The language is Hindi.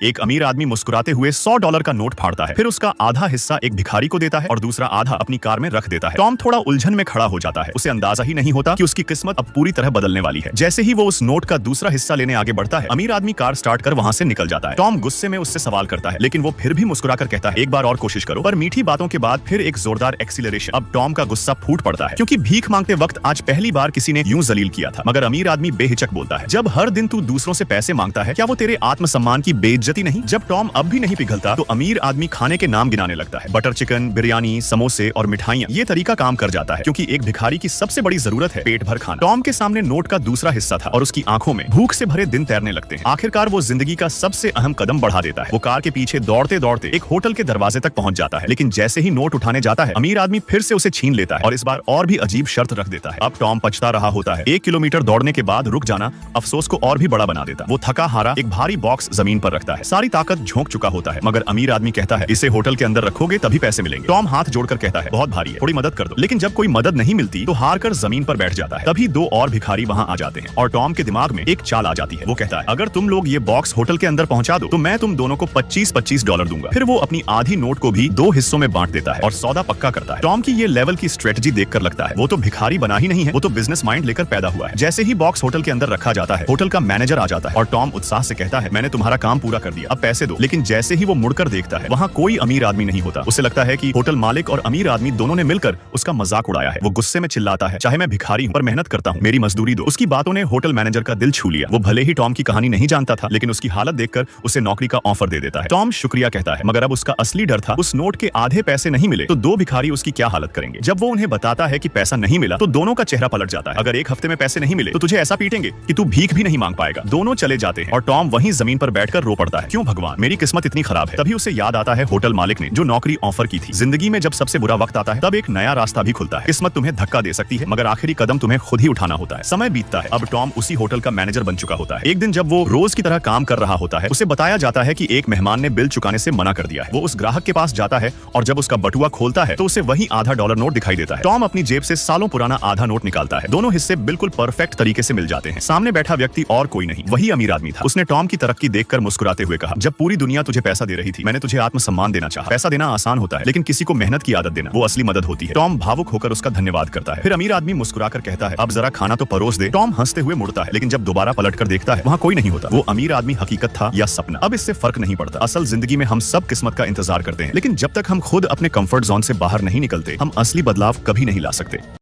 एक अमीर आदमी मुस्कुराते हुए $100 का नोट फाड़ता है, फिर उसका आधा हिस्सा एक भिखारी को देता है और दूसरा आधा अपनी कार में रख देता है। टॉम थोड़ा उलझन में खड़ा हो जाता है, उसे अंदाजा ही नहीं होता कि उसकी किस्मत अब पूरी तरह बदलने वाली है। जैसे ही वो उस नोट का दूसरा हिस्सा लेने आगे बढ़ता है, अमीर आदमी कार स्टार्ट कर वहां से निकल जाता है। टॉम गुस्से में उससे सवाल करता है, लेकिन वो फिर भी मुस्कुराकर कहता है, एक बार और कोशिश करो। पर मीठी बातों के बाद फिर एक जोरदार एक्सीलरेशन। अब टॉम का गुस्सा फूट पड़ता है, क्योंकि भीख मांगते वक्त आज पहली बार किसी ने यूं जलील किया था। मगर अमीर आदमी बेहिचक बोलता है, जब हर दिन तू दूसरों से पैसे मांगता है, क्या वो तेरे आत्मसम्मान की बेइज्जती नहीं? जब टॉम अब भी नहीं पिघलता तो अमीर आदमी खाने के नाम गिनाने लगता है। बटर चिकन, बिरयानी, समोसे और मिठाइयां। ये तरीका काम कर जाता है, क्योंकि एक भिखारी की सबसे बड़ी जरूरत है पेट भर खाना। टॉम के सामने नोट का दूसरा हिस्सा था और उसकी आंखों में भूख से भरे दिन तैरने लगते हैं। आखिरकार वो जिंदगी का सबसे अहम कदम बढ़ा देता है। वो कार के पीछे दौड़ते दौड़ते एक होटल के दरवाजे तक पहुंच जाता है, लेकिन जैसे ही नोट उठाने जाता है, अमीर आदमी फिर से उसे छीन लेता है और इस बार और भी अजीब शर्त रख देता है। अब टॉम पछता रहा होता है। 1 किलोमीटर दौड़ने के बाद रुक जाना अफसोस को और भी बड़ा बना देता। वो थका हारा एक भारी बॉक्स जमीन पर रखता है। सारी ताकत झोंक चुका होता है, मगर अमीर आदमी कहता है, इसे होटल के अंदर रखोगे तभी पैसे मिलेंगे। टॉम हाथ जोड़कर कहता है, बहुत भारी है, थोड़ी मदद कर दो। लेकिन जब कोई मदद नहीं मिलती तो हार कर जमीन पर बैठ जाता है। तभी 2 और भिखारी वहां आ जाते हैं और टॉम के दिमाग में एक चाल आ जाती है। वो कहता है, अगर तुम लोग ये बॉक्स होटल के अंदर पहुंचा दो तो मैं तुम दोनों को $25 दूंगा। फिर वो अपनी आधी नोट को भी 2 हिस्सों में बांट देता है और सौदा पक्का करता है। टॉम की ये लेवल की स्ट्रेटजी देखकर लगता है वो तो भिखारी बना ही नहीं है, वो तो बिजनेस माइंड लेकर पैदा हुआ है। जैसे ही बॉक्स होटल के अंदर रखा जाता है, होटल का मैनेजर आ जाता है और टॉम उत्साह से कहता है, मैंने तुम्हारा काम पूरा कर दिया, अब पैसे दो। लेकिन जैसे ही वो मुड़कर देखता है, वहाँ कोई अमीर आदमी नहीं होता। उसे लगता है कि होटल मालिक और अमीर आदमी दोनों ने मिलकर उसका मजाक उड़ाया है। वो गुस्से में चिल्लाता है, चाहे मैं भिखारी हूँ पर मेहनत करता हूँ, मेरी मजदूरी दो। उसकी बातों ने होटल मैनेजर का दिल छू लिया। वो भले ही टॉम की कहानी नहीं जानता था, लेकिन उसकी हालत देखकर उसे नौकरी का ऑफर दे देता है। टॉम शुक्रिया कहता है, मगर अब उसका असली डर था, उस नोट के आधे पैसे नहीं मिले तो 2 भिखारी उसकी क्या हालत करेंगे। जब वो उन्हें बताता है कि पैसा नहीं मिला तो दोनों का चेहरा पलट जाता है। अगर 1 हफ्ते में पैसे नहीं मिले तो तुझे ऐसा पीटेंगे कि तू भीख भी नहीं मांग पाएगा। दोनों चले जाते हैं और टॉम वहीं जमीन पर बैठकर रो पड़ता है, क्यों भगवान, मेरी किस्मत इतनी खराब है। तभी उसे याद आता है होटल मालिक ने जो नौकरी ऑफर की थी। जिंदगी में जब सबसे बुरा वक्त आता है, तब एक नया रास्ता भी खुलता है। किस्मत तुम्हें धक्का दे सकती है, मगर आखिरी कदम तुम्हें खुद ही उठाना होता है। समय बीतता है, अब टॉम उसी होटल का मैनेजर बन चुका होता है। एक दिन जब वो रोज की तरह काम कर रहा होता है, उसे बताया जाता है कि एक मेहमान ने बिल चुकाने से मना कर दिया है। वो उस ग्राहक के पास जाता है और जब उसका बटुआ खोलता है तो उसे वही आधा डॉलर नोट दिखाई देता है। टॉम अपनी जेब से सालों पुराना आधा नोट निकालता है। दोनों हिस्से बिल्कुल परफेक्ट तरीके से मिल जाते हैं। सामने बैठा व्यक्ति और कोई नहीं, वही अमीर आदमी था। उसने टॉम की तरक्की देखकर मुस्कुराते हुए कहा, जब पूरी दुनिया तुझे पैसा दे रही थी, मैंने तुझे आत्मसम्मान देना चाहा। पैसा देना आसान होता है, लेकिन किसी को मेहनत की आदत देना वो असली मदद होती है। टॉम भावुक होकर उसका धन्यवाद करता है। फिर अमीर आदमी मुस्कुराकर कहता है, अब जरा खाना तो परोस दे। टॉम हंसते हुए मुड़ता है, लेकिन जब दोबारा पलटकर देखता है, वहाँ कोई नहीं होता। वो अमीर आदमी हकीकत था या सपना, अब इससे फर्क नहीं पड़ता। असल जिंदगी में हम सब किस्मत का इंतजार करते हैं, लेकिन जब तक हम खुद अपने कंफर्ट जोन से बाहर नहीं निकलते, हम असली बदलाव कभी नहीं ला सकते।